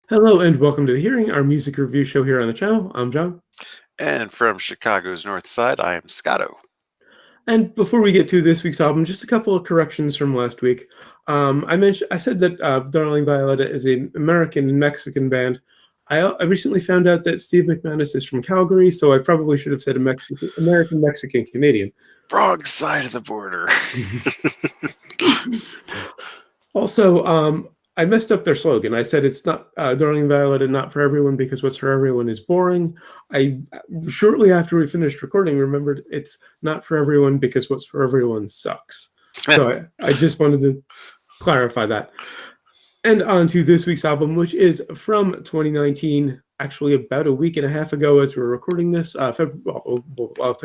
Hello and welcome to The Hearing, our music review show here on the channel. I'm John. And from Chicago's North Side, I am Scotto. And before we get to this week's album, just a couple of corrections from last week. I said that Darling Violetta is an American-Mexican band. I recently found out that Steve McManus is from Calgary, so I probably should have said American-Mexican-Canadian. Wrong side of the border. Also, I messed up their slogan. I said it's not Darling Violetta, not for everyone, because what's for everyone is boring. I shortly after we finished recording remembered it's not for everyone because what's for everyone sucks. So I just wanted to clarify that. And on to this week's album, which is from 2019, actually about a week and a half ago as we're recording this. I'll tell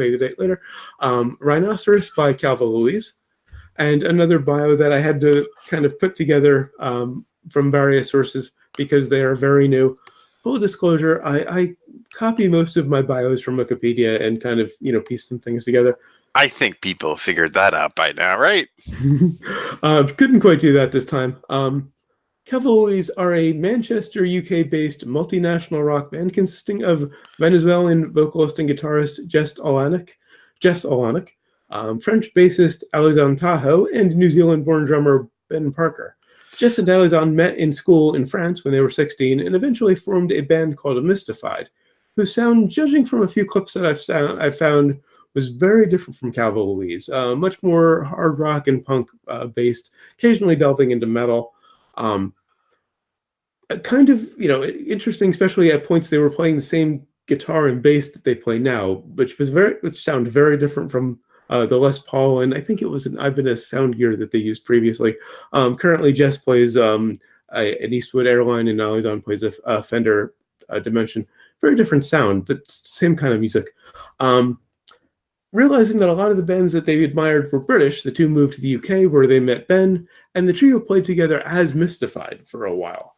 you the date later. Rhinoceros by Calva Louise. And another bio that I had to kind of put together from various sources because they are very new. Full disclosure, I copy most of my bios from Wikipedia and kind of, piece some things together. I think people figured that out by now, right? Couldn't quite do that this time. Calva Louise are a Manchester, UK-based multinational rock band consisting of Venezuelan vocalist and guitarist Jess Olanek, French bassist Alexandre Tahoe, and New Zealand-born drummer Ben Parker. Jess and Alexandre met in school in France when they were 16 and eventually formed a band called Mystified, whose sound, judging from a few clips that I've found, was very different from Calva Louise. Much more hard rock and punk based, occasionally delving into metal. Kind of, interesting, especially at points they were playing the same guitar and bass that they play now, which sound very different from the Les Paul, and I think it was an Ibanez sound gear that they used previously. Currently, Jess plays an Eastwood Airline, and Alexandre plays a Fender Dimension. Very different sound, but same kind of music. Realizing that a lot of the bands that they admired were British, the two moved to the UK where they met Ben, and the trio played together as Mystified for a while.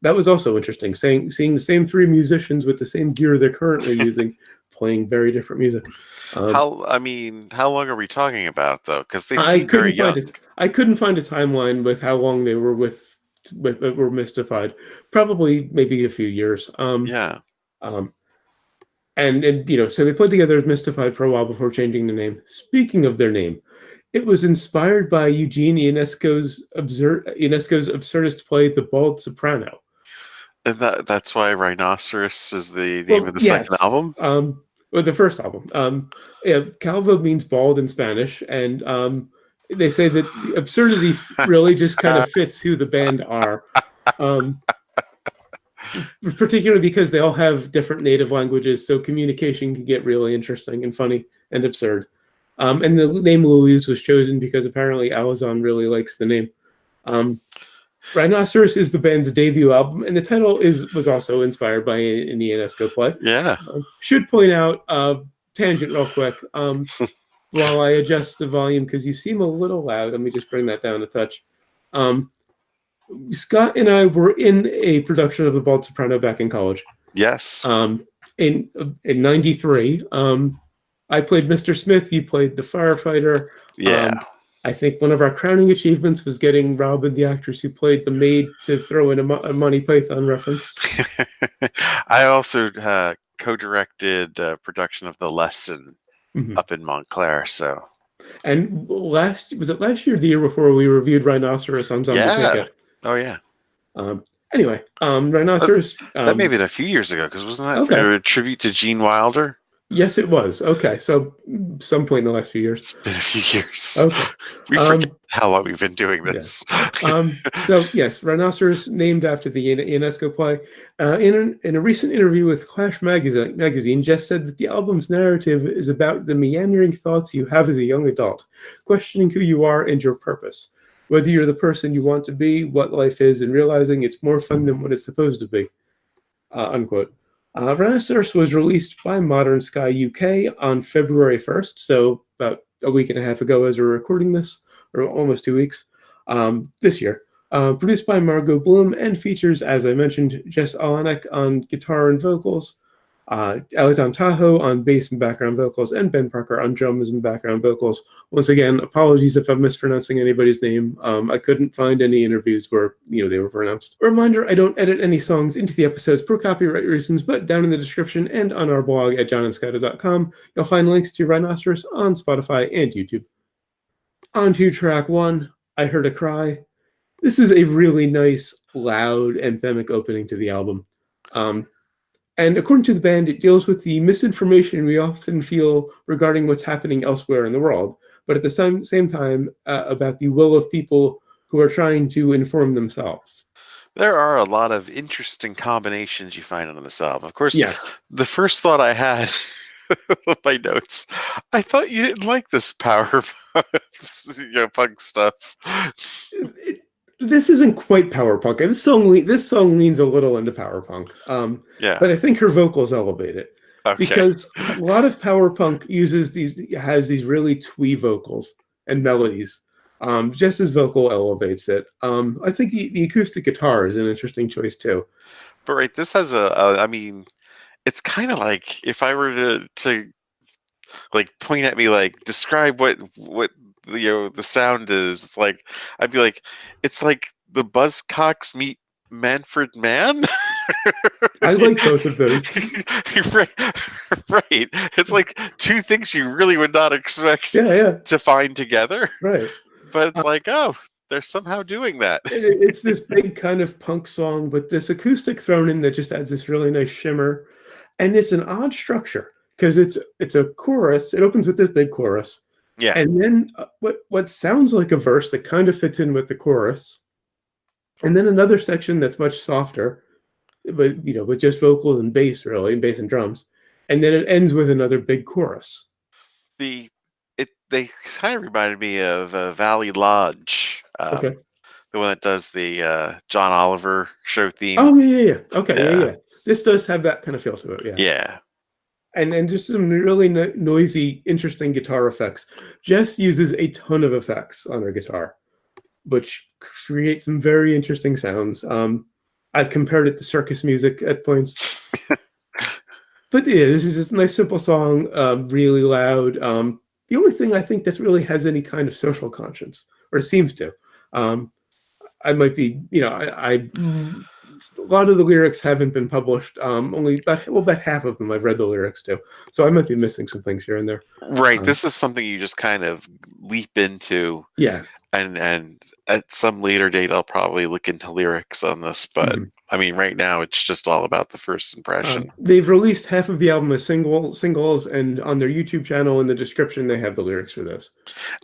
That was also interesting, seeing the same three musicians with the same gear they're currently using, playing very different music. How long are we talking about, though? Because they seem very young. I couldn't find a timeline with how long they were were Mystified. Probably maybe a few years. Yeah. And so they played together as Mystified for a while before changing the name. Speaking of their name, it was inspired by Eugene Ionesco's absurdist play The Bald Soprano. And that's why Rhinoceros is the name of the second album? Or the first album. Calva means bald in Spanish, and they say that the absurdity really just kind of fits who the band are. Particularly because they all have different native languages, so communication can get really interesting and funny and absurd. And the name Louise was chosen because apparently Alexandre really likes the name. Rhinoceros is the band's debut album, and the title was also inspired by an Ionesco play. Yeah. Should point out, tangent real quick, while I adjust the volume, because you seem a little loud. Let me just bring that down a touch. Scott and I were in a production of The Bald Soprano back in college. Yes. In 93. I played Mr. Smith, you played the firefighter. Yeah. I think one of our crowning achievements was getting Robin, the actress who played the maid, to throw in a Monty Python reference. I also co-directed production of The Lesson up in Montclair. So, and was it last year, the year before, we reviewed Rhinoceros on Zombie Ticket? Oh yeah. Anyway, Rhinoceros. That may have been a few years ago, because wasn't that a tribute to Gene Wilder? Yes, it was. Okay, so some point in the last few years. It's been a few years. Okay. We forget how long we've been doing this. Yeah. So, yes, Rhinoceros, named after the Ionesco play. In a recent interview with Clash magazine, Jess said that the album's narrative is about the meandering thoughts you have as a young adult, questioning who you are and your purpose, whether you're the person you want to be, what life is, and realizing it's more fun than what it's supposed to be, unquote. Rhinoceros was released by Modern Sky UK on February 1st, so about a week and a half ago as we're recording this, or almost 2 weeks, this year. Produced by Margo Bloom and features, as I mentioned, Jess Olanek on guitar and vocals. Alexandre Tahoe on bass and background vocals, and Ben Parker on drums and background vocals. Once again, apologies if I'm mispronouncing anybody's name. I couldn't find any interviews where they were pronounced. A reminder, I don't edit any songs into the episodes for copyright reasons, but down in the description and on our blog at johnandscotto.com, you'll find links to Rhinoceros on Spotify and YouTube. On to track 1, I Heard a Cry. This is a really nice, loud, anthemic opening to the album. And according to the band, it deals with the misinformation we often feel regarding what's happening elsewhere in the world, but at the same time, about the will of people who are trying to inform themselves. There are a lot of interesting combinations you find on this album. Of course, yes. The first thought I had with my notes, I thought you didn't like this power punk stuff. This isn't quite power punk. This song leans a little into power punk. Yeah. But I think her vocals elevate it. Okay. Because a lot of power punk has these really twee vocals and melodies. Just as vocal elevates it. I think the acoustic guitar is an interesting choice too. But right, this has I mean, it's kind of like if I were to like point at me, like describe what the sound is. It's like I'd be like, it's like the Buzzcocks meet Manfred Mann. I like both of those. right. It's like two things you really would not expect to find together. Right. But it's like, oh, they're somehow doing that. It's this big kind of punk song, but this acoustic thrown in that just adds this really nice shimmer. And it's an odd structure because it's a chorus. It opens with this big chorus. Yeah. And then what sounds like a verse that kind of fits in with the chorus. And then another section that's much softer, but with just vocals and bass, really, and bass and drums. And then it ends with another big chorus. They kind of reminded me of Valley Lodge. Okay. The one that does the John Oliver show theme. Oh, yeah. Okay, yeah. This does have that kind of feel to it, yeah. Yeah. And then just some really noisy, interesting guitar effects. Jess uses a ton of effects on her guitar, which create some very interesting sounds. I've compared it to circus music at points. But yeah, this is just a nice, simple song, really loud. The only thing I think that really has any kind of social conscience, or seems to, I might be, a lot of the lyrics haven't been published. Only about half of them I've read the lyrics to, so I might be missing some things here and there. Right, this is something you just kind of leap into. Yeah, and at some later date, I'll probably look into lyrics on this, but. I mean, right now it's just all about the first impression. They've released half of the album as singles, and on their YouTube channel in the description they have the lyrics for this.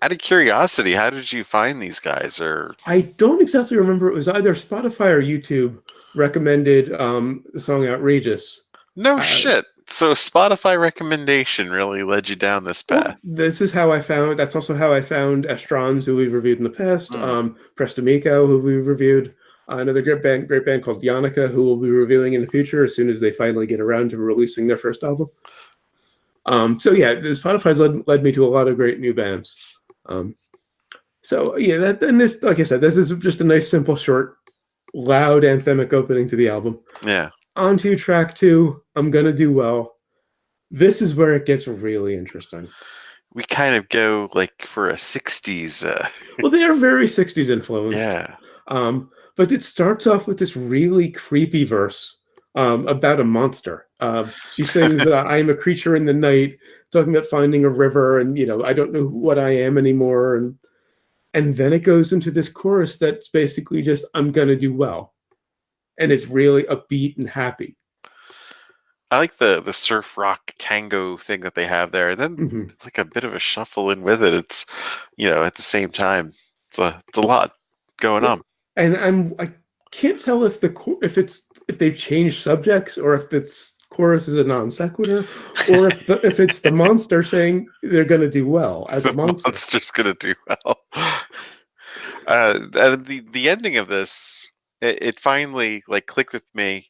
Out of curiosity, how did you find these guys? Or I don't exactly remember. It was either Spotify or YouTube recommended the song "Outrageous." No shit. So Spotify recommendation really led you down this path. Well, this is how I found. That's also how I found Estrons, who we've reviewed in the past. Prestamico, who we've reviewed. Another great band called Yannicka, who we'll be reviewing in the future as soon as they finally get around to releasing their first album. So yeah, Spotify's led me to a lot of great new bands. So yeah, this, like I said, this is just a nice, simple, short, loud, anthemic opening to the album. Yeah. On to track 2, I'm Gonna Do Well. This is where it gets really interesting. We kind of go like for a 60s. Well, they are very 60s influenced. Yeah. But it starts off with this really creepy verse about a monster. She sings, I am a creature in the night, talking about finding a river, and I don't know what I am anymore. And then it goes into this chorus that's basically just, I'm gonna do well. And it's really upbeat and happy. I like the surf rock tango thing that they have there. And then like a bit of a shuffle in with it. It's, at the same time, it's a lot going on. And I can't tell if they've changed subjects, or if this chorus is a non sequitur, or if it's the monster saying they're going to do well as a monster. The monster's going to do well. The ending of this, it finally like clicked with me,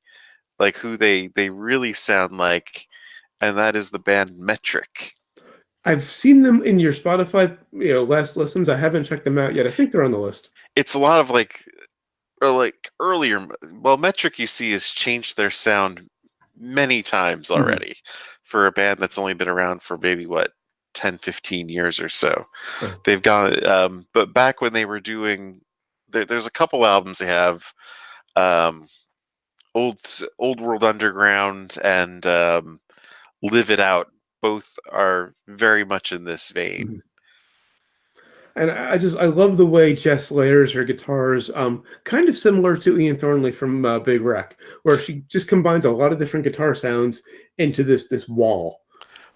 like who they really sound like, and that is the band Metric. I've seen them in your Spotify, last listens. I haven't checked them out yet. I think they're on the list. It's a lot of like earlier. Well, Metric, you see, has changed their sound many times Mhm. already for a band that's only been around for maybe what 10, 15 years or so. Oh. They've gone, but back when they were doing, there's a couple albums they have, um, old World Underground and Live It Out. Both are very much in this vein. Mhm. And I love the way Jess layers her guitars, kind of similar to Ian Thornley from Big Wreck, where she just combines a lot of different guitar sounds into this wall.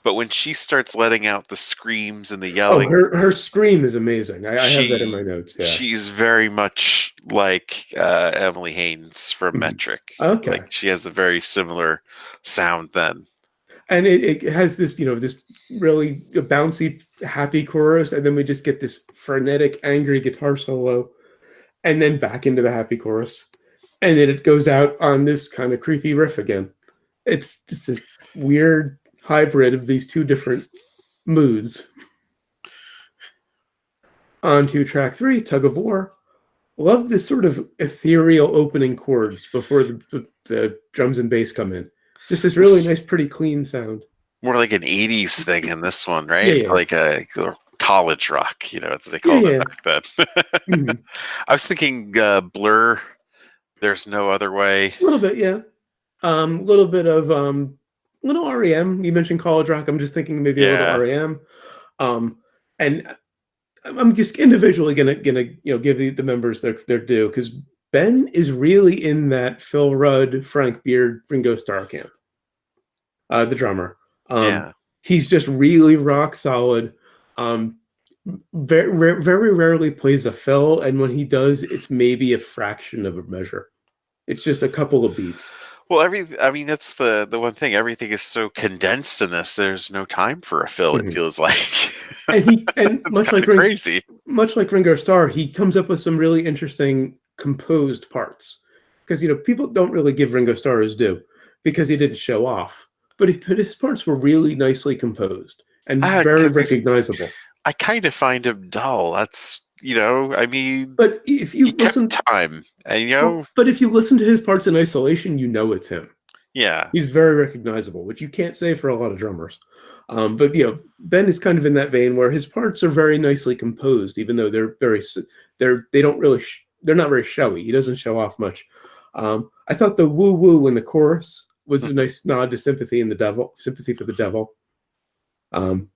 But when she starts letting out the screams and the Oh, yelling, her scream is amazing. I have that in my she notes. Yeah. she's very much like Emily Haynes from Mhm. Metric. Like Okay. she has a very similar sound then. And it has this, this really bouncy, happy chorus, and then we just get this frenetic, angry guitar solo, and then back into the happy chorus, and then it goes out on this kind of creepy riff again. It's this weird hybrid of these two different moods. On to track 3, Tug of War. Love this sort of ethereal opening chords before the drums and bass come in. Just this really It's nice, pretty clean sound. more like an '80s thing in this one, Yeah, right? yeah, Like a college rock, as they yeah, called it yeah. back then. Mhm. I was thinking Blur. There's no other way. A little bit, yeah. A little bit of little REM. You mentioned college rock. I'm just thinking maybe a little Yeah, REM. And I'm just individually gonna give the members their due, because Ben is really in that Phil Rudd, Frank Beard, Ringo Starr camp. The drummer. Um, yeah. he's just really rock solid. Very rarely plays a fill, and when he does, it's maybe a fraction of a measure. It's just a couple of beats. Well, I mean, that's the one thing. Everything is so condensed in this. There's no time for a fill. It Mhm. feels like And it's kind of crazy. much like Ringo Starr, he comes up with some really interesting composed parts. Because people don't really give Ringo Starr his due because he didn't show off, but his parts were really nicely composed and very Because recognizable. I kind of find him dull. That's I mean, But if he you kept listen, time, and but if you listen to his parts in isolation, you know it's him. yeah, He's very recognizable, which you can't say for a lot of drummers. But Ben is kind of in that vein where his parts are very nicely composed, even though they don't really they're not very showy. He doesn't show off much. I thought the woo woo in the chorus was a nice nod to sympathy for the devil. Um,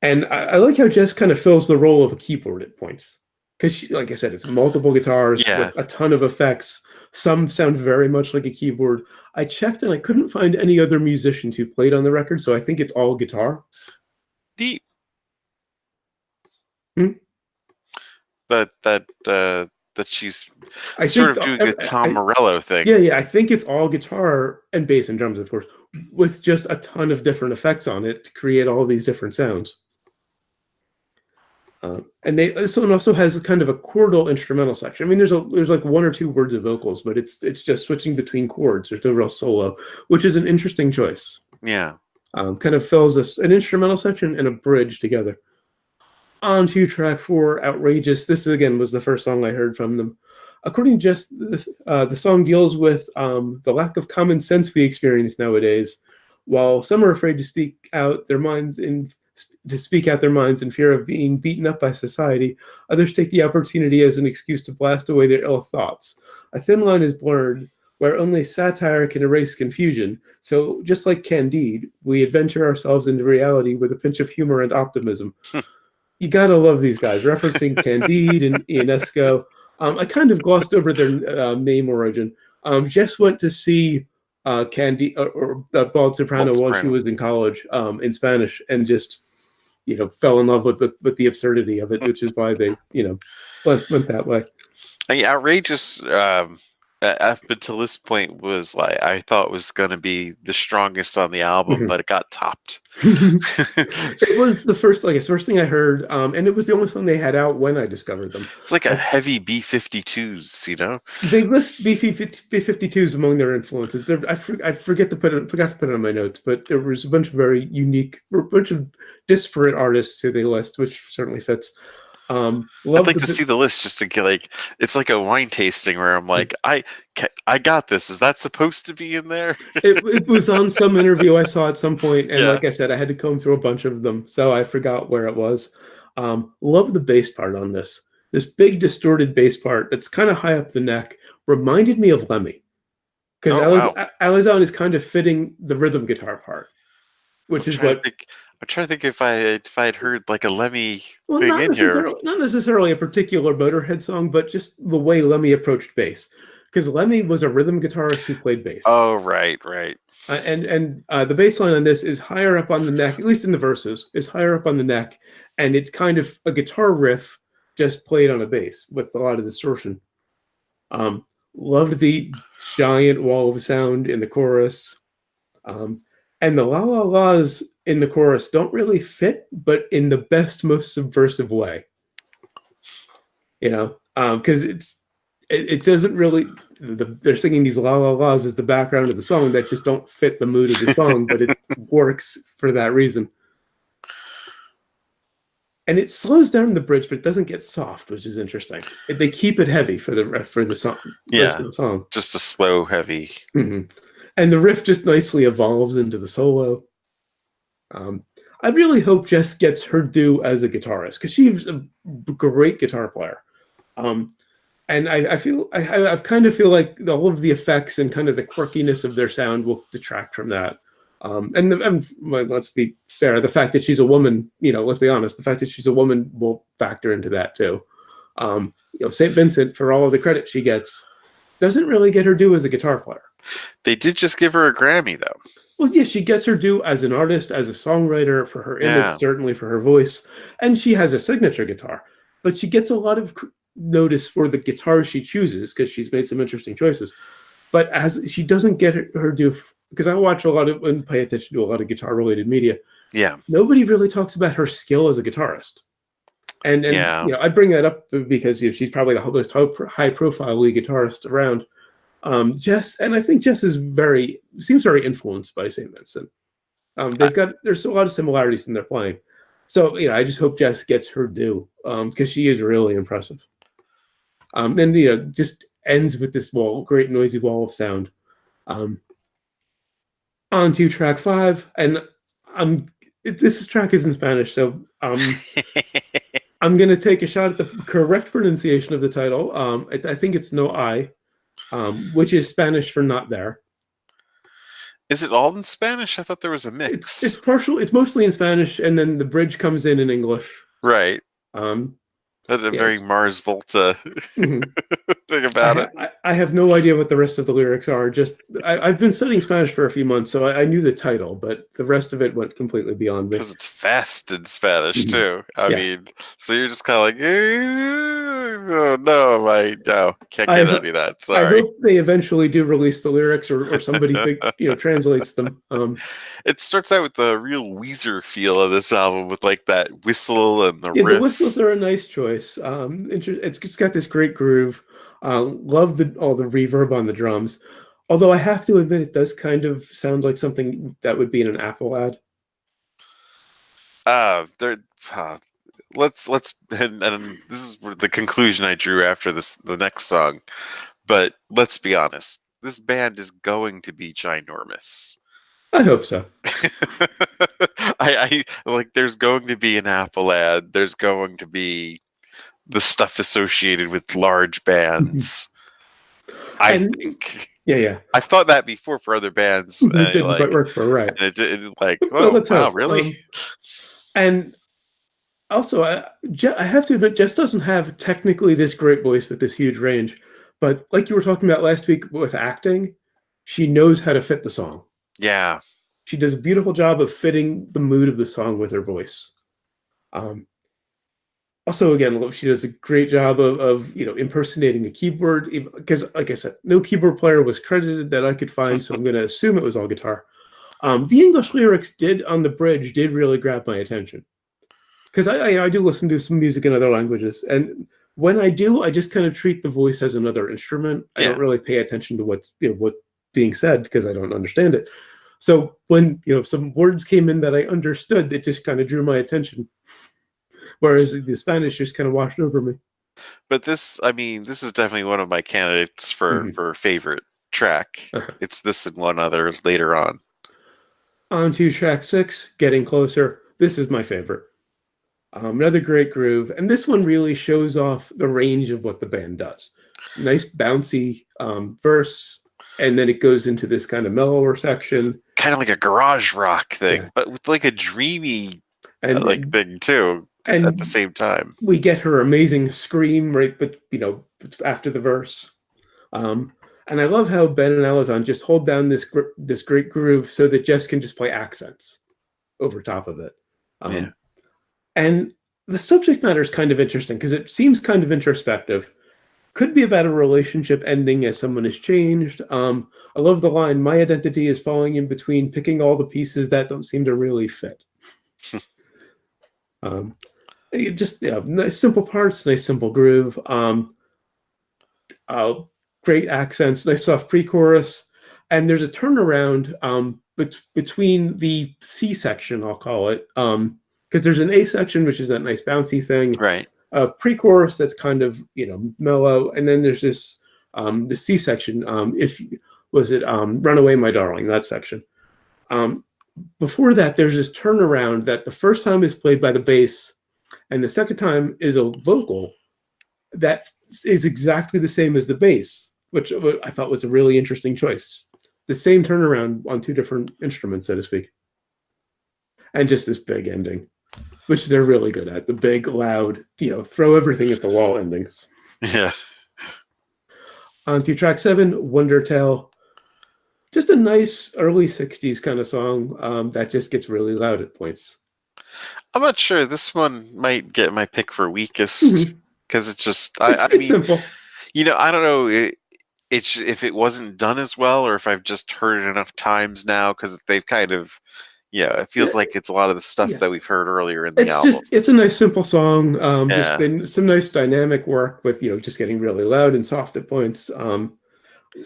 and I like how Jess kind of fills the role of a keyboard at points, because, like I said, it's multiple guitars with yeah. a ton of effects. Some sound very much like a keyboard. I checked and I couldn't find any other musicians who played on the record, so I think it's all guitar. Neat. Hmm? That she's I sort think of doing a Tom Morello thing. yeah, I think it's all guitar and bass and drums, of course, with just a ton of different effects on it to create all these different sounds. And this one also has kind of a chordal instrumental section. I mean, there's like one or two words of vocals, but it's just switching between chords. There's no real solo, which is an interesting choice. Yeah. Kind of fills an instrumental section and a bridge together. On to track 4, Outrageous. This again was the first song I heard from them. According to Jess, the song deals with the lack of common sense we experience nowadays. While some are afraid to speak out their minds in fear of being beaten up by society, others take the opportunity as an excuse to blast away their ill thoughts. A thin line is blurred where only satire can erase confusion. So, just like Candide, we adventure ourselves into reality with a pinch of humor and optimism. You gotta love these guys, referencing Candide and Ionesco. I kind of glossed over their name origin. Jess went to see Candide or Bald Soprano while she was in college in Spanish, and just fell in love with the absurdity of it, which is why they went that way. I mean, Outrageous, up until this point, was like I thought was going to be the strongest on the album, but it got topped. It was the first thing I heard, and it was the only song they had out when I discovered them. It's like a heavy B-52s. They list B-52s among their influences. I forgot to put it on my notes, but there was a bunch of very unique, a bunch of disparate artists who they list, which certainly fits. I'd Love like the to see the list just to get like it's like a wine tasting where I'm like, I got this. Is that supposed to be in there? it was on some interview I saw at some point, and Yeah. like I said, I had to comb through a bunch of them, so I forgot where it was. Love the bass part on this. This big distorted bass part that's kind of high up the neck reminded me of Lemmy because Oh wow. Alizon is kind of fitting the rhythm guitar part, I'm which is trying to what. think. I'm trying to think if I had heard like a Lemmy Well, thing in here. not necessarily a particular Motorhead song, but just the way Lemmy approached bass. Because Lemmy was a rhythm guitarist who played bass. Oh right. And the bass line on this is higher up on the neck, at least in the verses, is higher up on the neck, and it's kind of a guitar riff just played on a bass with a lot of distortion. Loved the giant wall of sound in the chorus. And the la la la's in the chorus don't really fit, but in the best, most subversive way. Because it doesn't really. They're singing these la la la's as the background of the song that just don't fit the mood of the song, but it works for that reason. And it slows down the bridge, but it doesn't get soft, which is interesting. They keep it heavy for the song, rest of the song. Just a slow, heavy. Mm-hmm. And the riff just nicely evolves into the solo. I really hope Jess gets her due as a guitarist because she's a great guitar player. And I kind of feel like all of the effects and kind of the quirkiness of their sound will detract from that. And well, let's be fair, the fact that she's a woman, let's be honest, the fact that she's a woman will factor into that too. St. Vincent, for all of the credit she gets, doesn't really get her due as a guitar player. They did just give her a Grammy though. Well, yeah, she gets her due as an artist, as a songwriter, for her image, certainly for her voice, and she has a signature guitar. But she gets a lot of notice for the guitar she chooses because she's made some interesting choices. But as she doesn't get her due, because I watch a lot of and pay attention to a lot of guitar-related media. Yeah, nobody really talks about her skill as a guitarist. And I bring that up because she's probably the most high-profile lead guitarist around. Jess, and I think Jess seems very influenced by St. Vincent. There's a lot of similarities in their playing. So, I just hope Jess gets her due because she is really impressive. And, just ends with this great noisy wall of sound. On to track 5, and this track is in Spanish, so I'm going to take a shot at the correct pronunciation of the title. I think it's No I. Which is Spanish for not there. Is it all in Spanish? I thought there was a mix. It's partial. It's mostly in Spanish, and then the bridge comes in English. Right. That's a very Mars Volta thing about it. I have no idea what the rest of the lyrics are. I've been studying Spanish for a few months, so I knew the title, but the rest of it went completely beyond me. Because it's fast in Spanish too. I mean, so you're just kind of like, no, can't get any of that. Sorry. I hope they eventually do release the lyrics, or somebody translates them. It starts out with the real Weezer feel of this album, with like that whistle and the riff. The whistles are a nice choice. It's got this great groove. Love all the reverb on the drums. Although I have to admit, it does kind of sound like something that would be in an Apple ad. Let's and this is the conclusion I drew after the next song. But let's be honest, this band is going to be ginormous. I hope so. I like. There's going to be an Apple ad. There's going to be the stuff associated with large bands. I think. Yeah. I've thought that before for other bands. It didn't quite work for right. And it wow, really? And also, I have to admit, Jess doesn't have technically this great voice with this huge range, but like you were talking about last week with acting, she knows how to fit the song. Yeah. She does a beautiful job of fitting the mood of the song with her voice. Also, again, she does a great job of impersonating a keyboard, because, like I said, no keyboard player was credited that I could find, so I'm going to assume it was all guitar. The English lyrics on the bridge did really grab my attention, because I do listen to some music in other languages, and when I do, I just kind of treat the voice as another instrument. I don't really pay attention to what's being said because I don't understand it. So when some words came in that I understood, it just kind of drew my attention, whereas the Spanish just kind of washed over me. But this, I mean, this is definitely one of my candidates for Mhm. favorite track. Uh-huh. It's this and one other later on. On to track 6, Getting Closer. This is my favorite. Another great groove, and this one really shows off the range of what the band does. Nice bouncy verse, and then it goes into this kind of mellower section. Kind of like a garage rock thing, Yeah, but with like a dreamy like and thing too at the and same time. we get her amazing scream right, but after the verse. Um, and I love how Ben and Alazan just hold down this great groove so that Jess can just play accents over top of it. Yeah. And the subject matter is kind of interesting because it seems kind of introspective. Could be about a relationship ending as someone has changed. I love the line, "My identity is falling in between, picking all the pieces that don't seem to really fit." Um, nice simple parts, nice simple groove. Uh, Great accents, nice soft pre-chorus, and there's a turnaround between the C section, I'll call it, because there's an A section, which is that nice bouncy thing, Right. pre-chorus that's kind of mellow, and then there's this the C section. If was it "Runaway, My Darling," that section. Um, Before that, there's this turnaround that the first time is played by the bass, and the second time is a vocal that is exactly the same as the bass, which I thought was a really interesting choice. The same turnaround on two different instruments, so to speak, and just this big ending, which they're really good at. The big, loud, throw everything at the wall endings. Yeah. On to track 7, Wonder Tale. Just a nice early 60s kind of song that just gets really loud at points. I'm not sure. This one might get my pick for weakest Mhm. because it's just, I It's mean, simple. I don't know it's if it wasn't done as well or if I've just heard it enough times now because they've kind of, it feels Yeah, like it's a lot of the stuff yeah. that we've heard earlier in the album. It's a nice simple song. Just Yeah. been some nice dynamic work with just getting really loud and soft at points.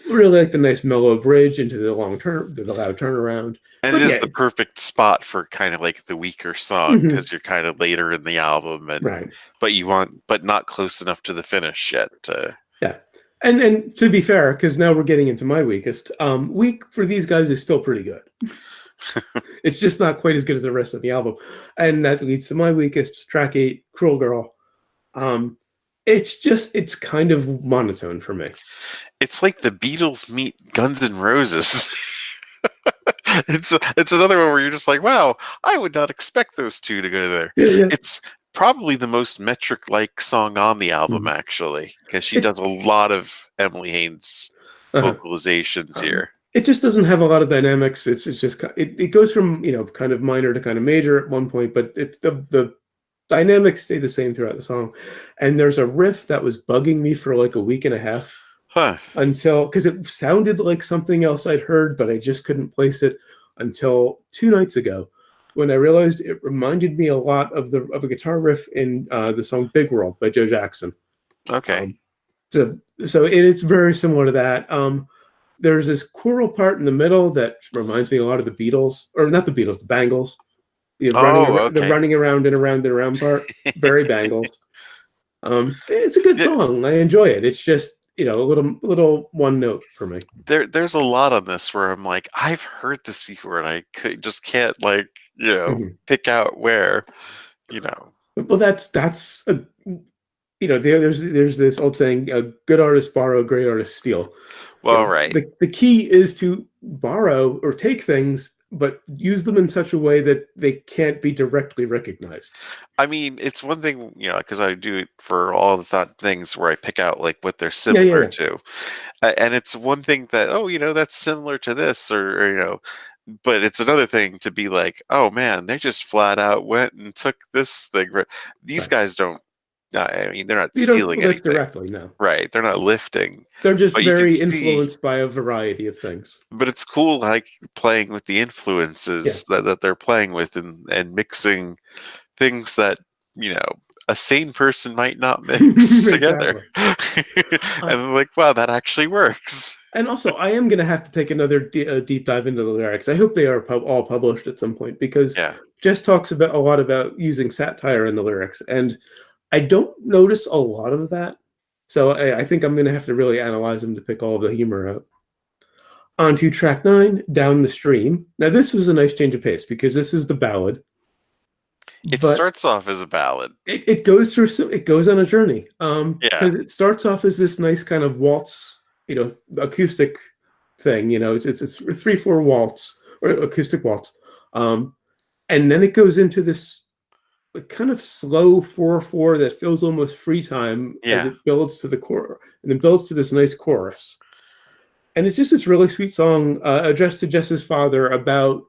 Really like the nice mellow bridge into the the loud turnaround. And it But yeah, is the it's perfect spot for kind of like the weaker song mhm, because you're kind of later in the album right. but not close enough to the finish yet. Yeah. And to be fair, because now we're getting into my weakest, weak for these guys is still pretty good. It's just not quite as good as the rest of the album. And that leads to my weakest, track 8, Cruel Girl. Um, it's kind of monotone for me. It's like the Beatles meet Guns N' Roses. It's another one where you're just like, wow, I would not expect those two to go there. Yeah, yeah. It's probably the most metric-like song on the album, Mhm. actually, because she It does a lot of Emily Haynes uh vocalizations here. it just doesn't have a lot of dynamics. It's just it goes from kind of minor to kind of major at one point, but the dynamics stay the same throughout the song. And there's a riff that was bugging me for like a week and a half Huh. until because it sounded like something else I'd heard, but I just couldn't place it until 2 nights ago when I realized it reminded me a lot of a guitar riff in the song "Big World" by Joe Jackson. Okay. Um, so it's very similar to that. There's this choral part in the middle that reminds me a lot of the Beatles, or not the Beatles, the Bangles. Oh, The okay. running around and around and around part, very Bangles. It's a good Yeah, song. I enjoy it. It's just a little one note for me. there's a lot on this where I'm like, I've heard this before, and I just can't like, Mhm. pick out where, you know. Well, that's a there's this old saying: "Good artists borrow, great artists steal." Well, right. The key is to borrow or take things, but use them in such a way that they can't be directly recognized. I mean, it's one thing, because I do it for all the thought things where I pick out like what they're Yeah, yeah, similar yeah. to. And it's one thing that, oh, that's similar to this but it's another thing to be like, oh man, they just flat out went and took this thing. These Right. guys don't, I mean, they're not You don't stealing lift anything, directly, no. right? They're not lifting, They're just but you can very see, influenced by a variety of things. but it's cool like playing with the Yeah. influences that they're playing with and mixing things that, you know, a sane person might not mix together. Exactly. And Uh, I'm like, wow, that actually works. and also, I am going to have to take another deep dive into the lyrics. I hope they are all published at some point because Yeah. Jess talks about a lot about using satire in the lyrics, and I don't notice a lot of that. So I think I'm going to have to really analyze them to pick all the humor out. On to track 9, Down the Stream. Now, this was a nice change of pace because this is the ballad, It but starts off as a ballad. it goes through, it goes on a journey. Yeah. Because it starts off as this nice kind of waltz, acoustic thing. It's 3/4 waltz or acoustic waltz. And then it goes into this kind of slow 4/4 that feels almost free time as Yeah. it builds to the core and then builds to this nice chorus. And it's just this really sweet song addressed to Jess's father about,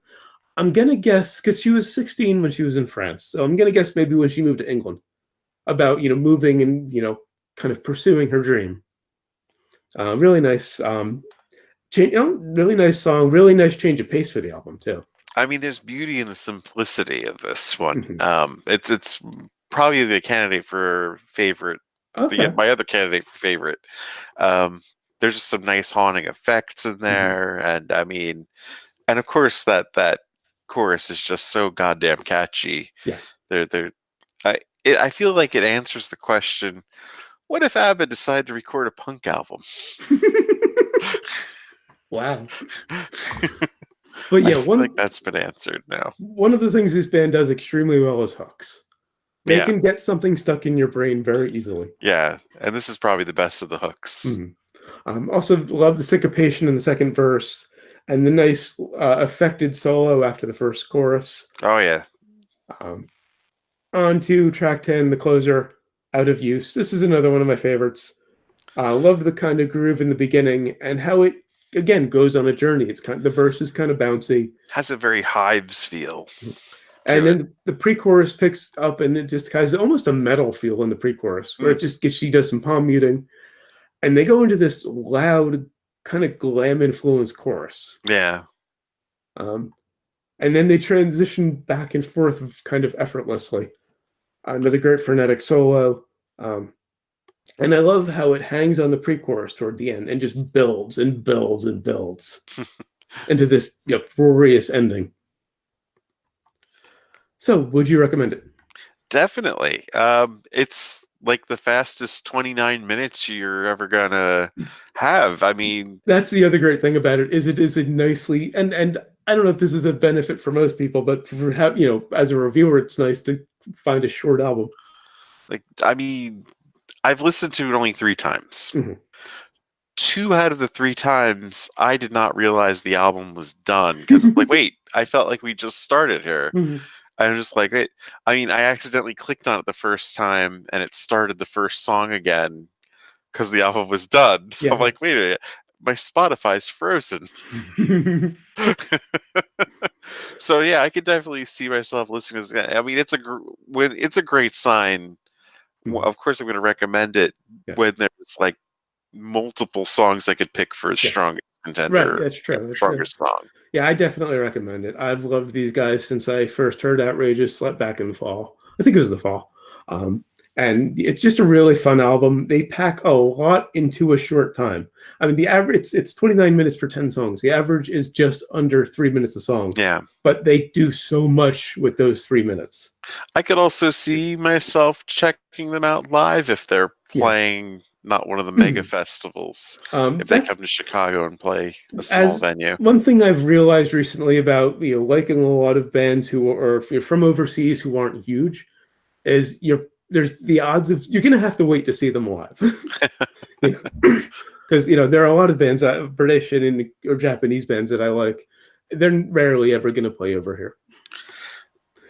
I'm going to guess, because she was 16 when she was in France. So I'm going to guess maybe when she moved to England, about, moving and, kind of pursuing her dream. Really nice. Really nice song, really nice change of pace for the album, too. I mean, there's beauty in the simplicity of this one. Mm-hmm. It's probably the candidate for favorite. Okay. My other candidate for favorite. There's just some nice haunting effects in there, and I mean, and of course that chorus is just so goddamn catchy. Yeah. I feel like it answers the question: what if ABBA decided to record a punk album? Wow. But yeah, I feel like that's been answered now. One of the things this band does extremely well is hooks. They can get something stuck in your brain very easily. Yeah, and this is probably the best of the hooks. Also, love the syncopation in the second verse and the nice affected solo after the first chorus. Oh, yeah. On to track 10, the closer, Out of Use. This is another one of my favorites. Love the kind of groove in the beginning and how it, again, goes on a journey. The verse is kind of bouncy. Has a very Hives feel. And then the pre-chorus picks up and it just has almost a metal feel in the pre-chorus where it just she does some palm muting. And they go into this loud, kind of glam influenced chorus. Yeah. And then they transition back and forth kind of effortlessly. Another great frenetic solo. And I love how it hangs on the pre-chorus toward the end and just builds and builds and builds into this glorious ending. So, would you recommend it? Definitely. It's like the fastest 29 minutes you're ever gonna have. I mean, that's the other great thing about it is a nicely and I don't know if this is a benefit for most people, but for as a reviewer, it's nice to find a short album. Like, I mean, I've listened to it only 3 times. 2 out of the 3 times, I did not realize the album was done because like, wait, I felt like we just started here. I'm just like, wait. I mean, I accidentally clicked on it the first time, and it started the first song again because the album was done. Yeah. I'm like, wait a minute, my Spotify's frozen. So yeah, I could definitely see myself listening to this. I mean, it's a great sign. Of course, I'm going to recommend it when there's like multiple songs I could pick for a strongest contender. Right, that's true. Strongest song. Yeah, I definitely recommend it. I've loved these guys since I first heard Outrageous, slept back in the fall. I think it was the fall. And it's just a really fun album. They pack a lot into a short time. I mean, the average, it's 29 minutes for 10 songs. The average is just under 3 minutes a song. Yeah. But they do so much with those 3 minutes. I could also see myself checking them out live if they're playing not one of the mega festivals. If they come to Chicago and play a small venue. One thing I've realized recently about liking a lot of bands who are from overseas who aren't huge is there's the odds of you're going to have to wait to see them live. Because there are a lot of bands, British or Japanese bands that I like. They're rarely ever going to play over here.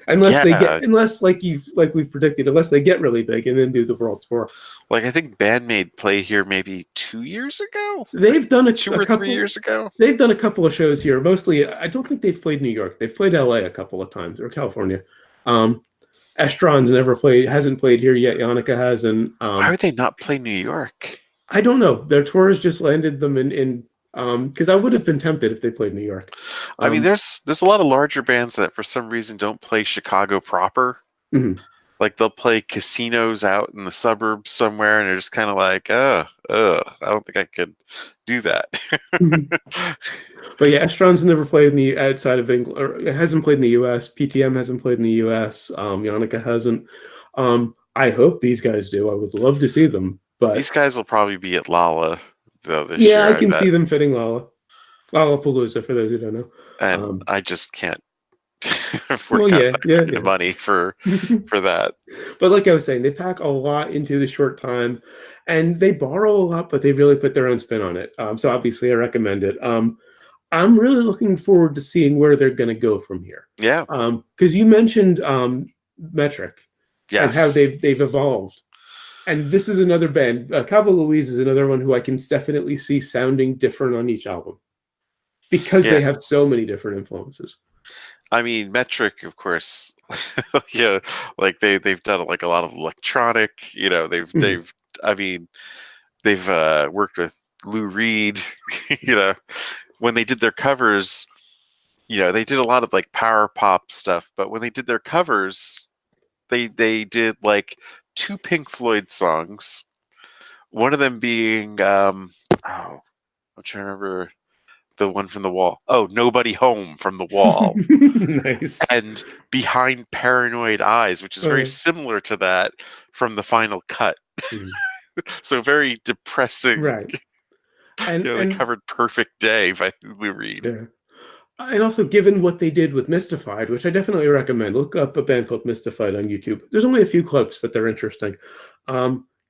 Unless like we've predicted, unless they get really big and then do the world tour. Like I think Bandmate play here maybe 2 years ago. They've done 2 or 3 years ago. They've done a couple of shows here. Mostly, I don't think they've played New York. They've played LA a couple of times or California. Estron's hasn't played here yet. Yannicka has, and why would they not play New York? I don't know. Their tours just landed them in because I would have been tempted if they played New York. I mean, there's a lot of larger bands that for some reason don't play Chicago proper. like they'll play casinos out in the suburbs somewhere, and they're just kind of like, I don't think I could do that. But yeah, Estron's never played in the outside of England, or it hasn't played in the U.S. PTM hasn't played in the U.S. Yannicka hasn't. I hope these guys do. I would love to see them. But These guys will probably be at Lala though this yeah, I year. can see them fitting Lollapalooza, for those who don't know. And I just can't fork Well, out yeah, that yeah, kind of yeah. money for that. But like I was saying, they pack a lot into the short time, and they borrow a lot, but they really put their own spin on it. So obviously, I recommend it. I'm really looking forward to seeing where they're going to go from here. Yeah. Because you mentioned Metric and how Yes. they've evolved. And this is another band. Calva Louise is another one who I can definitely see sounding different on each album because Yeah. they have so many different influences. I mean, Metric, of course. Yeah, like they've done like a lot of electronic. You know, they've I mean, they've worked with Lou Reed. You know, when they did their covers, you know, they did a lot of like power pop stuff. But when they did their covers, they did like 2 Pink Floyd songs. One of them being I'm trying to remember the one from the Wall. Oh, Nobody Home from the Wall. Nice. And Behind Paranoid Eyes, which is very similar to that from the Final Cut. So very depressing. Right. And, They covered Perfect Day by Lou Reed. Yeah. And also, given what they did with Mystified, which I definitely recommend, look up a band called Mystified on YouTube. There's only a few clips, but they're interesting.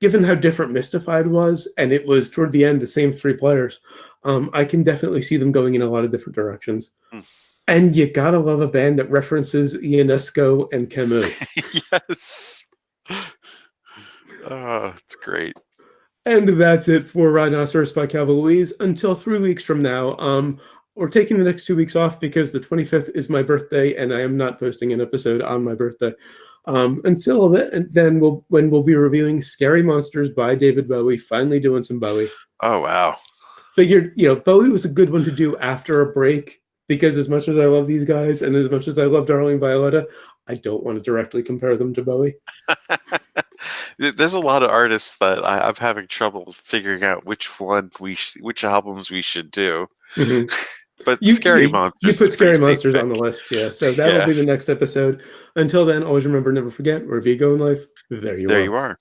Given how different Mystified was, and it was toward the end the same 3 players, I can definitely see them going in a lot of different directions. And you gotta love a band that references Ionesco and Camus. Yes. Oh, it's great. And that's it for Rhinoceros by Calva Louise. Until 3 weeks from now, we're taking the next 2 weeks off because the 25th is my birthday, and I am not posting an episode on my birthday. Until then, when we'll be reviewing Scary Monsters by David Bowie, finally doing some Bowie. Oh, wow. Figured, Bowie was a good one to do after a break, because as much as I love these guys and as much as I love Darling Violetta, I don't want to directly compare them to Bowie. There's a lot of artists that I'm having trouble figuring out which albums we should do. But Scary Monsters. You put Scary Monsters on the list, yeah. So that'll be the next episode. Until then, always remember, never forget, wherever you go in life, there you are. There you are.